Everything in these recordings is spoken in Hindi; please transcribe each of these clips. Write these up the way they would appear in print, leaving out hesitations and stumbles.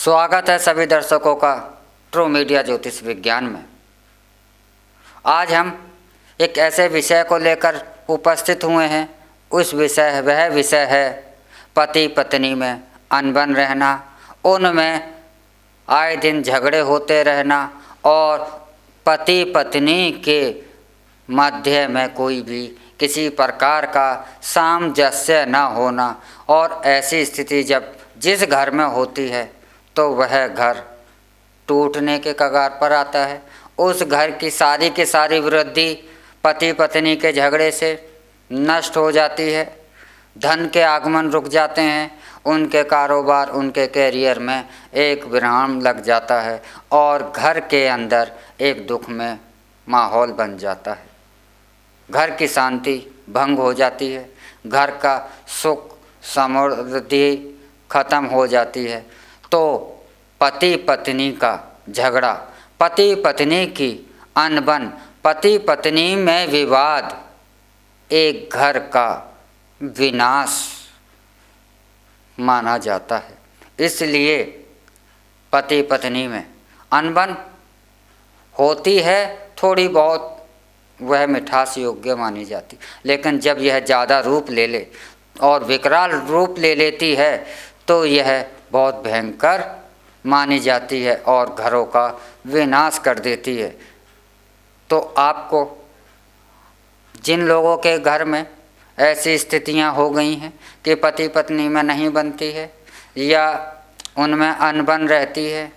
स्वागत है सभी दर्शकों का ट्रू मीडिया ज्योतिष विज्ञान में। आज हम एक ऐसे विषय को लेकर उपस्थित हुए हैं। वह विषय है पति पत्नी में अनबन रहना, उनमें आए दिन झगड़े होते रहना और पति पत्नी के मध्य में कोई भी किसी प्रकार का सामंजस्य न होना। और ऐसी स्थिति जब जिस घर में होती है तो वह घर टूटने के कगार पर आता है। उस घर की सारी वृद्धि पति पत्नी के झगड़े से नष्ट हो जाती है। धन के आगमन रुक जाते हैं, उनके कारोबार उनके कैरियर में एक विराम लग जाता है और घर के अंदर एक दुख में माहौल बन जाता है। घर की शांति भंग हो जाती है, घर का सुख समृद्धि खत्म हो जाती है। तो पति पत्नी का झगड़ा, पति पत्नी की अनबन, पति पत्नी में विवाद एक घर का विनाश माना जाता है। इसलिए पति पत्नी में अनबन होती है, थोड़ी बहुत वह मिठास योग्य मानी जाती, लेकिन जब यह ज़्यादा रूप ले ले और विकराल रूप ले लेती है तो यह बहुत भयंकर मानी जाती है और घरों का विनाश कर देती है। तो आपको जिन लोगों के घर में ऐसी स्थितियां हो गई हैं कि पति पत्नी में नहीं बनती है या उनमें अनबन रहती है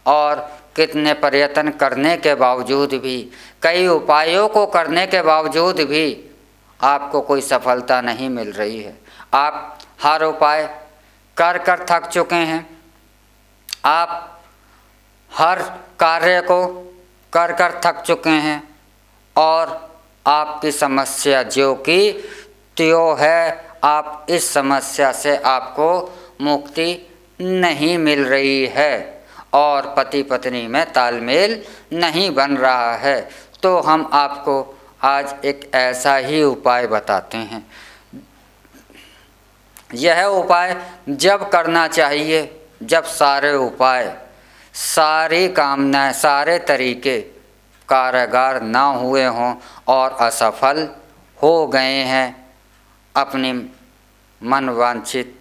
और कितने प्रयत्न करने के बावजूद भी, कई उपायों को करने के बावजूद भी आपको कोई सफलता नहीं मिल रही है, आप हर उपाय कर थक चुके हैं, आप हर कार्य को कर थक चुके हैं और आपकी समस्या जो कि त्यों है, आप इस समस्या से आपको मुक्ति नहीं मिल रही है और पति पत्नी में तालमेल नहीं बन रहा है। तो हम आपको आज एक ऐसा ही उपाय बताते हैं। यह उपाय जब करना चाहिए जब सारे उपाय, सारी कामनाएं, सारे तरीके कारगर ना हुए हों और असफल हो गए हैं अपनी मनवांछित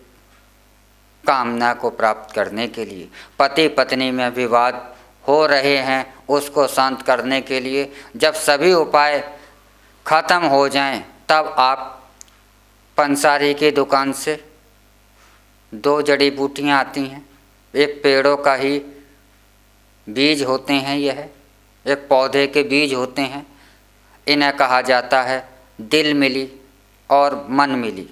कामना को प्राप्त करने के लिए। पति पत्नी में विवाद हो रहे हैं, उसको शांत करने के लिए जब सभी उपाय ख़त्म हो जाएं तब आप पंसारी की दुकान से 2 जड़ी बूटियाँ आती हैं, एक पेड़ों का ही बीज होते हैं, यह एक पौधे के बीज होते हैं। इन्हें कहा जाता है दिल मिली और मन मिली।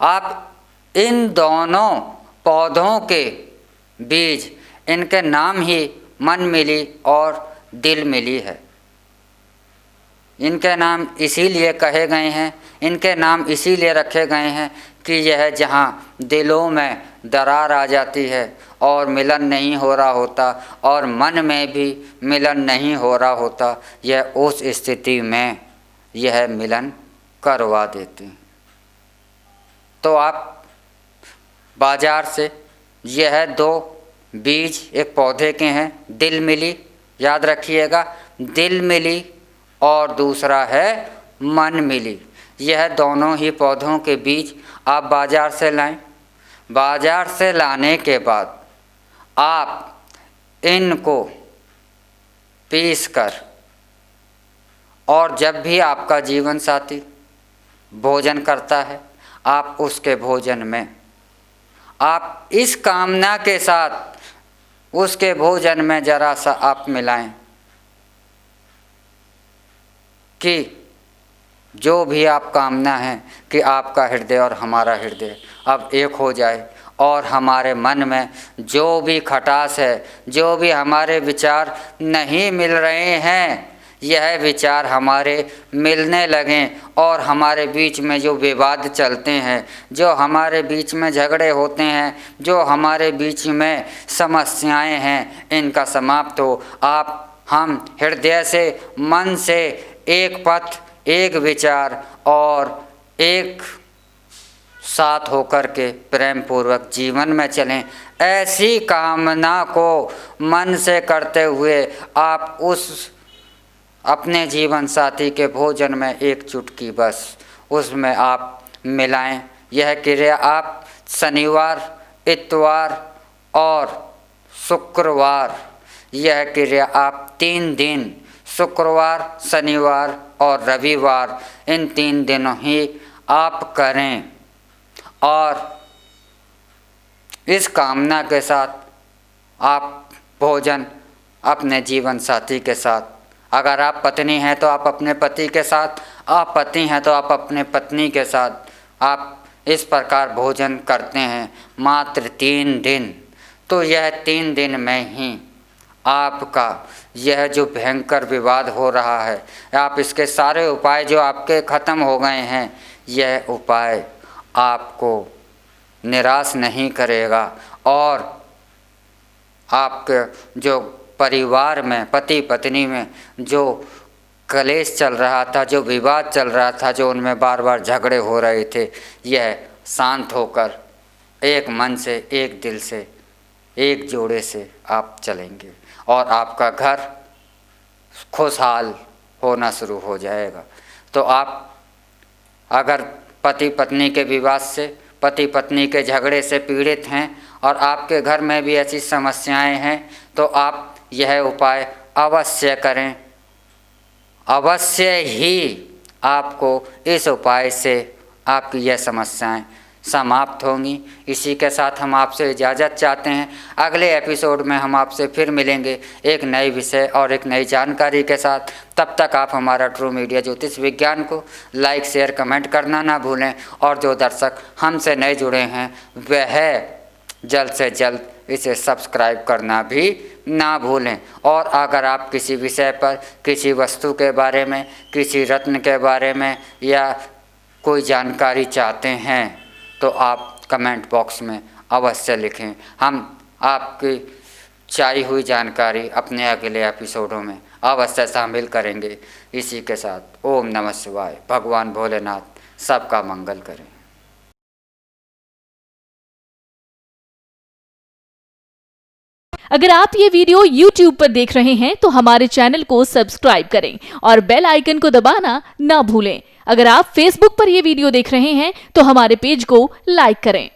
आप इन दोनों पौधों के बीज, इनके नाम ही मन मिली और दिल मिली है। इनके नाम इसीलिए कहे गए हैं, इनके नाम इसीलिए रखे गए हैं कि यह जहाँ दिलों में दरार आ जाती है और मिलन नहीं हो रहा होता और मन में भी मिलन नहीं हो रहा होता, यह उस स्थिति में यह मिलन करवा देते हैं। तो आप बाज़ार से यह 2 बीज एक पौधे के हैं, दिल मिली, याद रखिएगा, दिल मिली और दूसरा है मन मिली। यह दोनों ही पौधों के बीज आप बाज़ार से लाएं। बाज़ार से लाने के बाद आप इनको पीस कर, और जब भी आपका जीवन साथी भोजन करता है आप उसके भोजन में आप इस कामना के साथ उसके भोजन में ज़रा सा आप मिलाएं कि जो भी आप कामना है कि आपका हृदय और हमारा हृदय अब एक हो जाए और हमारे मन में जो भी खटास है, जो भी हमारे विचार नहीं मिल रहे हैं, यह विचार हमारे मिलने लगें और हमारे बीच में जो विवाद चलते हैं, जो हमारे बीच में झगड़े होते हैं, जो हमारे बीच में समस्याएं हैं, इनका समाप्त हो। हम हृदय से, मन से एक पथ, एक विचार और एक साथ होकर के प्रेम पूर्वक जीवन में चलें। ऐसी कामना को मन से करते हुए आप उस अपने जीवन साथी के भोजन में एक चुटकी बस उसमें आप मिलाएं। यह क्रिया आप शनिवार, इतवार और शुक्रवार, यह क्रिया आप 3 दिन शुक्रवार, शनिवार और रविवार, इन 3 दिनों ही आप करें। और इस कामना के साथ आप भोजन अपने जीवन साथी के साथ, अगर आप पत्नी हैं तो आप अपने पति के साथ, आप पति हैं तो आप अपने पत्नी के साथ आप इस प्रकार भोजन करते हैं मात्र 3 दिन। तो यह 3 दिन में ही आपका यह जो भयंकर विवाद हो रहा है, आप इसके सारे उपाय जो आपके ख़त्म हो गए हैं, यह उपाय आपको निराश नहीं करेगा और आपके जो परिवार में, पति पत्नी में जो कलेश चल रहा था, जो विवाद चल रहा था, जो उनमें बार बार झगड़े हो रहे थे, यह शांत होकर एक मन से, एक दिल से, एक जोड़े से आप चलेंगे और आपका घर खुशहाल होना शुरू हो जाएगा। तो आप अगर पति पत्नी के विवाद से, पति पत्नी के झगड़े से पीड़ित हैं और आपके घर में भी ऐसी समस्याएं हैं, तो आप यह उपाय अवश्य करें। अवश्य ही आपको इस उपाय से आपकी यह समस्याएं समाप्त होंगी। इसी के साथ हम आपसे इजाज़त चाहते हैं। अगले एपिसोड में हम आपसे फिर मिलेंगे एक नए विषय और एक नई जानकारी के साथ। तब तक आप हमारा ट्रू मीडिया ज्योतिष विज्ञान को लाइक, शेयर, कमेंट करना ना भूलें और जो दर्शक हमसे नए जुड़े हैं वह जल्द से जल्द इसे सब्सक्राइब करना भी ना भूलें। और अगर आप किसी विषय पर, किसी वस्तु के बारे में, किसी रत्न के बारे में या कोई जानकारी चाहते हैं तो आप कमेंट बॉक्स में अवश्य लिखें। हम आपकी चाहिए हुई जानकारी अपने अगले एपिसोडों में अवश्य शामिल करेंगे। इसी के साथ ओम नमः शिवाय। भगवान भोलेनाथ सबका मंगल करें। अगर आप ये वीडियो YouTube पर देख रहे हैं तो हमारे चैनल को सब्सक्राइब करें और बेल आइकन को दबाना ना भूलें। अगर आप Facebook पर ये वीडियो देख रहे हैं तो हमारे पेज को लाइक करें।